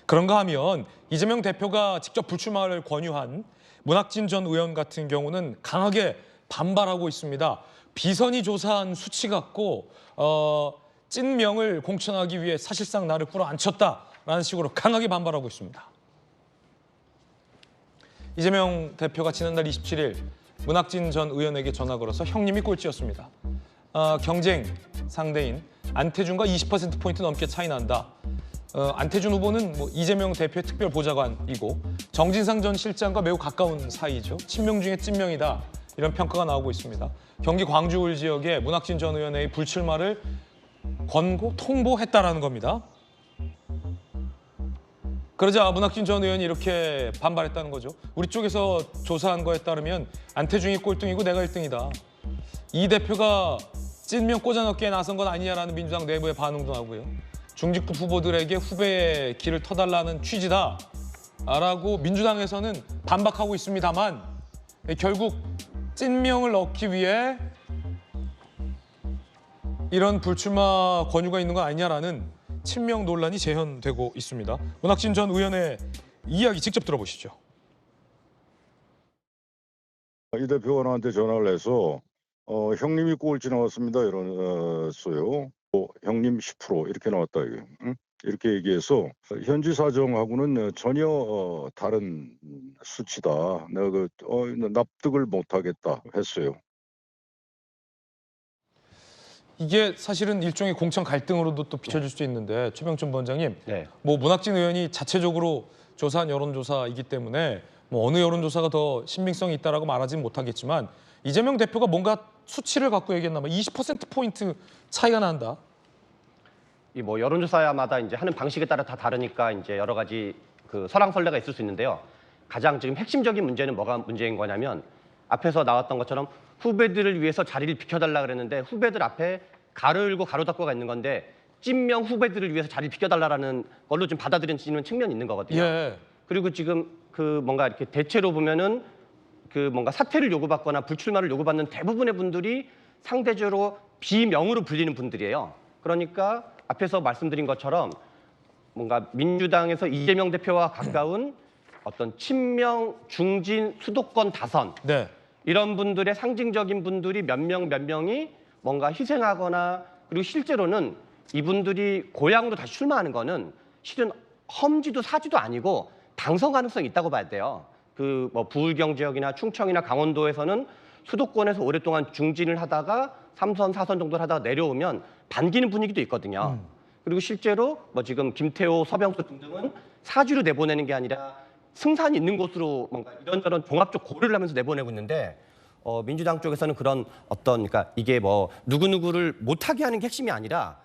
그런가 하면 이재명 대표가 직접 불출마를 권유한 문학진 전 의원 같은 경우는 강하게 반발하고 있습니다. 비선이 조사한 수치 갖고 찐명을 공천하기 위해 사실상 나를 끌어안쳤다라는 식으로 강하게 반발하고 있습니다. 이재명 대표가 지난달 27일 문학진 전 의원에게 전화 걸어서 형님이 꼴찌였습니다. 경쟁 상대인 안태준과 20%포인트 넘게 차이 난다. 안태준 후보는 이재명 대표의 특별 보좌관이고 정진상 전 실장과 매우 가까운 사이죠. 친명 중에 찐명이다. 이런 평가가 나오고 있습니다. 경기 광주울 지역에 문학진 전 의원의 불출마를 권고 통보했다라는 겁니다. 그러자 문학진 전 의원이 이렇게 반발했다는 거죠. 우리 쪽에서 조사한 거에 따르면 안태준이 꼴등이고 내가 1등이다. 이 대표가 찐명 꽂아넣기에 나선 건 아니냐라는 민주당 내부의 반응도 나오고요. 중직부 후보들에게 후배의 길을 터달라는 취지다라고 민주당에서는 반박하고 있습니다만 결국 찐명을 넣기 위해 이런 불출마 권유가 있는 거 아니냐라는 친명 논란이 재현되고 있습니다. 문학진 전 의원의 이야기 직접 들어보시죠. 이 대표가 나한테 전화를 해서 형님이 꼴찌 나왔습니다 이러었어요. 형님 10% 이렇게 나왔다 이게. 응? 이렇게 얘기해서 현지 사정하고는 전혀 다른 수치다. 내가 납득을 못하겠다 했어요. 이게 사실은 일종의 공천 갈등으로도 또 비춰질 수 있는데 최병천 원장님, 네. 문학진 의원이 자체적으로 조사한 여론조사이기 때문에 어느 여론조사가 더 신빙성이 있다라고 말하지는 못하겠지만 이재명 대표가 뭔가 수치를 갖고 얘기했나 봐. 20%포인트 차이가 난다. 이 여론조사마다 이제 하는 방식에 따라 다 다르니까 이제 여러 가지 그 설왕설래가 있을 수 있는데요. 가장 지금 핵심적인 문제는 뭐가 문제인 거냐면 앞에서 나왔던 것처럼 후배들을 위해서 자리를 비켜달라 그랬는데 후배들 앞에 가로 열고 가로 닫고가 있는 건데 찐명 후배들을 위해서 자리를 비켜달라는 걸로 좀 받아들이는 측면이 있는 거거든요. 예. 그리고 지금 그 뭔가 이렇게 대체로 보면은 그 뭔가 사퇴를 요구받거나 불출마를 요구받는 대부분의 분들이 상대적으로 비명으로 불리는 분들이에요. 그러니까 앞에서 말씀드린 것처럼 뭔가 민주당에서 이재명 대표와 가까운 어떤 친명, 중진, 수도권 다선 네. 이런 분들의 상징적인 분들이 몇 명이 뭔가 희생하거나 그리고 실제로는 이분들이 고향으로 다시 출마하는 거는 실은 험지도 사지도 아니고 당선 가능성이 있다고 봐야 돼요. 그 부울경 지역이나 충청이나 강원도에서는 수도권에서 오랫동안 중진을 하다가 3선, 4선 정도를 하다가 내려오면 반기는 분위기도 있거든요. 그리고 실제로 지금 김태호, 서병수 등등은 사주로 내보내는 게 아니라 승산이 있는 곳으로 뭔가 이런저런 종합적 고려를 하면서 내보내고 있는데 민주당 쪽에서는 그런 그러니까 이게 누구누구를 못하게 하는 게 핵심이 아니라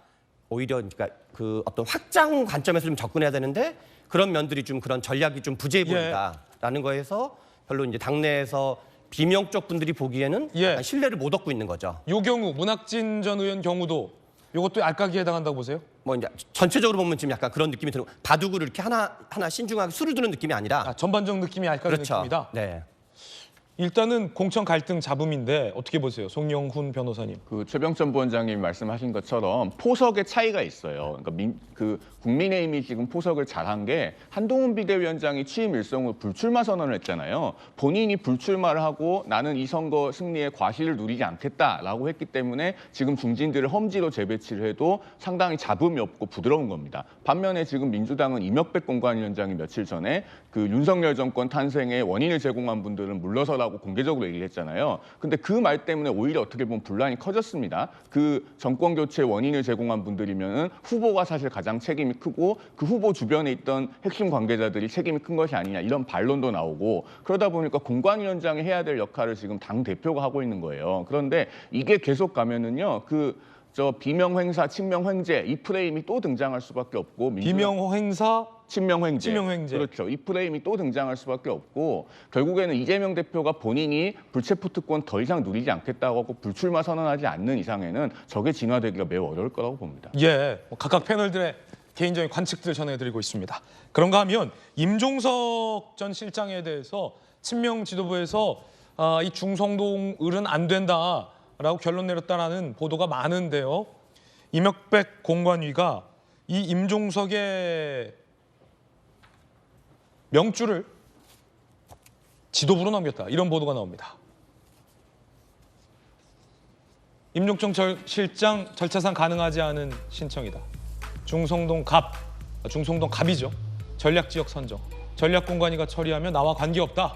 오히려 그러니까 그 어떤 확장 관점에서 좀 접근해야 되는데 그런 면들이 좀 그런 전략이 좀 부재해 보인다라는 거에서 별로 이제 당내에서 비명 쪽 분들이 보기에는 약간 신뢰를 못 얻고 있는 거죠. 요 경우 문학진 전 의원 경우도 이것도 알까기에 해당한다고 보세요? 이제 전체적으로 보면 지금 약간 그런 느낌이 드는 바둑을 이렇게 하나 신중하게 수를 두는 느낌이 아니라 전반적 느낌이 알까기 그렇죠. 느낌이다. 네. 일단은 공천 갈등 잡음인데 어떻게 보세요? 송영훈 변호사님. 그 최병천 부원장님 말씀하신 것처럼 포석의 차이가 있어요. 그러니까 국민의힘이 지금 포석을 잘한 게 한동훈 비대위원장이 취임 일성으로 불출마 선언을 했잖아요. 본인이 불출마를 하고 나는 이 선거 승리에 과실을 누리지 않겠다라고 했기 때문에 지금 중진들을 험지로 재배치를 해도 상당히 잡음이 없고 부드러운 겁니다. 반면에 지금 민주당은 이명백 공관위원장이 며칠 전에 그 윤석열 정권 탄생의 원인을 제공한 분들은 물러서라고 공개적으로 얘기를 했잖아요. 근데 그 말 때문에 오히려 어떻게 보면 분란이 커졌습니다. 그 정권 교체 원인을 제공한 분들이면은 후보가 사실 가장 책임이 크고 그 후보 주변에 있던 핵심 관계자들이 책임이 큰 것이 아니냐 이런 반론도 나오고 그러다 보니까 공관위원장이 해야 될 역할을 지금 당 대표가 하고 있는 거예요. 그런데 이게 계속 가면은요 비명 횡사, 친명 횡재 이 프레임이 또 등장할 수밖에 없고 비명 횡사, 친명 횡재. 친명 횡재. 그렇죠. 이 프레임이 또 등장할 수밖에 없고 결국에는 이재명 대표가 본인이 불체포 특권 더 이상 누리지 않겠다고 하고 불출마 선언하지 않는 이상에는 저게 진화되기가 매우 어려울 거라고 봅니다. 각각 패널들의 개인적인 관측들 전해드리고 있습니다. 그런가 하면 임종석 전 실장에 대해서 친명 지도부에서 이 중성동을은 안 된다라고 결론 내렸다라는 보도가 많은데요. 이명백 공관위가 이 임종석의 명주를 지도부로 넘겼다. 이런 보도가 나옵니다. 임종청 실장 절차상 가능하지 않은 신청이다. 중성동 갑이죠. 전략지역 선정. 전략공관위가 처리하면 나와 관계없다.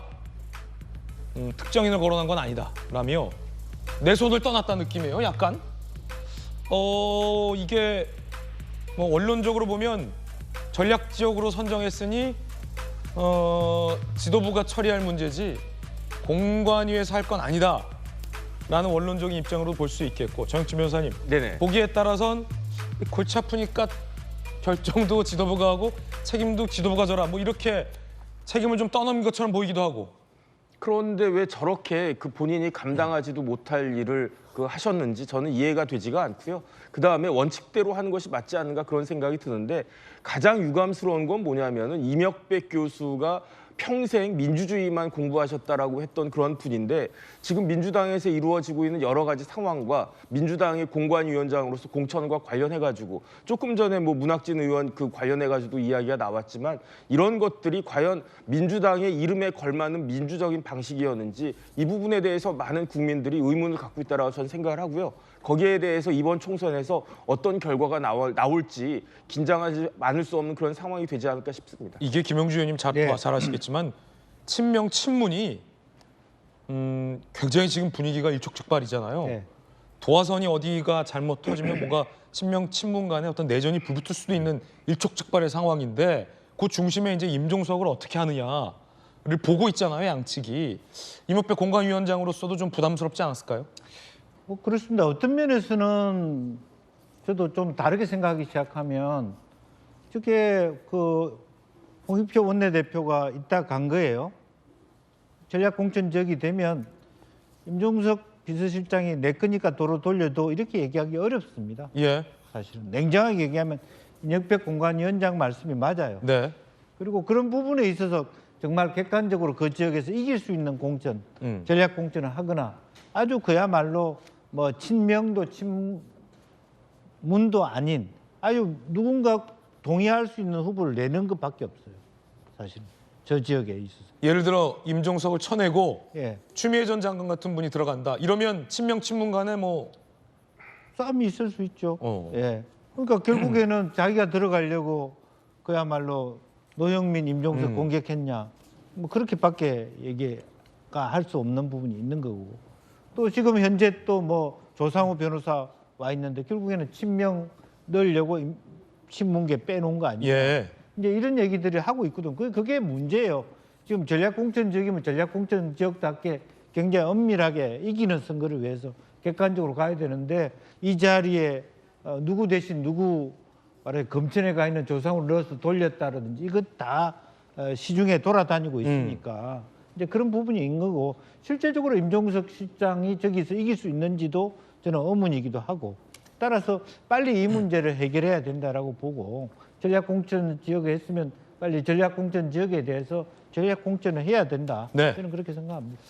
특정인을 거론한 건 아니다. 라며 내 손을 떠났다는 느낌이에요. 약간. 이게 뭐 원론적으로 보면 전략지역으로 선정했으니 지도부가 처리할 문제지 공관위에서 할 건 아니다. 라는 원론적인 입장으로 볼 수 있겠고 정혁진 변호사님 네네. 보기에 따라선 골치 아프니까 결정도 지도부가 하고 책임도 지도부가 져라 뭐 이렇게 책임을 좀 떠넘긴 것처럼 보이기도 하고 그런데 왜 저렇게 그 본인이 감당하지도 못할 일을 하셨는지 저는 이해가 되지가 않고요. 그다음에 원칙대로 하는 것이 맞지 않는가 그런 생각이 드는데 가장 유감스러운 건 뭐냐면은 이명백 교수가 평생 민주주의만 공부하셨다라고 했던 그런 분인데 지금 민주당에서 이루어지고 있는 여러 가지 상황과 민주당의 공관위원장으로서 공천과 관련해가지고 조금 전에 뭐 문학진 의원 그 관련해가지고 이야기가 나왔지만 이런 것들이 과연 민주당의 이름에 걸맞는 민주적인 방식이었는지 이 부분에 대해서 많은 국민들이 의문을 갖고 있다라고 저는 생각을 하고요. 거기에 대해서 이번 총선에서 어떤 결과가 나올지 긴장하지 않을 수 없는 그런 상황이 되지 않을까 싶습니다. 이게 김영주 의원님 잘 아시겠지만 친명 친문이 굉장히 지금 분위기가 일촉즉발이잖아요. 네. 도화선이 어디가 잘못 터지면 뭔가 친명 친문 간에 어떤 내전이 불붙을 수도 있는 일촉즉발의 상황인데 그 중심에 이제 임종석을 어떻게 하느냐를 보고 있잖아요, 양측이. 이명백 공관위원장으로서도 좀 부담스럽지 않았을까요? 뭐 그렇습니다. 어떤 면에서는 저도 좀 다르게 생각하기 시작하면 저게 그 홍익표 원내대표가 이따 간 거예요. 전략공천적이 되면 임종석 비서실장이 내 거니까 도로 돌려도 이렇게 얘기하기 어렵습니다. 예. 사실은 냉정하게 얘기하면 이명백 공관위원장 말씀이 맞아요. 네. 그리고 그런 부분에 있어서 정말 객관적으로 그 지역에서 이길 수 있는 공천, 전략 공천을 하거나 아주 그야말로 뭐 친명도 친문도 아닌 아주 누군가 동의할 수 있는 후보를 내는 것밖에 없어요. 사실은 저 지역에 있어서. 예를 들어 임종석을 쳐내고 예. 추미애 전 장관 같은 분이 들어간다. 이러면 친명 친문 간에 뭐 싸움이 있을 수 있죠. 어. 예. 그러니까 결국에는 자기가 들어가려고 그야말로 노영민, 임종석 공격했냐. 뭐 그렇게밖에 얘기가 할 수 없는 부분이 있는 거고. 또 지금 현재 또 뭐 조상우 변호사 와 있는데 결국에는 친명 넣으려고 친문계 빼놓은 거 아니에요? 예. 이제 이런 얘기들을 하고 있거든. 그게 문제예요. 지금 전략공천 지역이면 전략공천 지역답게 굉장히 엄밀하게 이기는 선거를 위해서 객관적으로 가야 되는데 이 자리에 누구 대신 누구 말해 검천에 가 있는 조상을 넣어서 돌렸다라든지 이것 다 시중에 돌아다니고 있으니까 이제 그런 부분이 있는 거고 실제적으로 임종석 실장이 저기서 이길 수 있는지도 저는 의문이기도 하고 따라서 빨리 이 문제를 해결해야 된다라고 보고 전략공천 지역에 했으면 빨리 전략공천 지역에 대해서 전략공천을 해야 된다. 네. 저는 그렇게 생각합니다.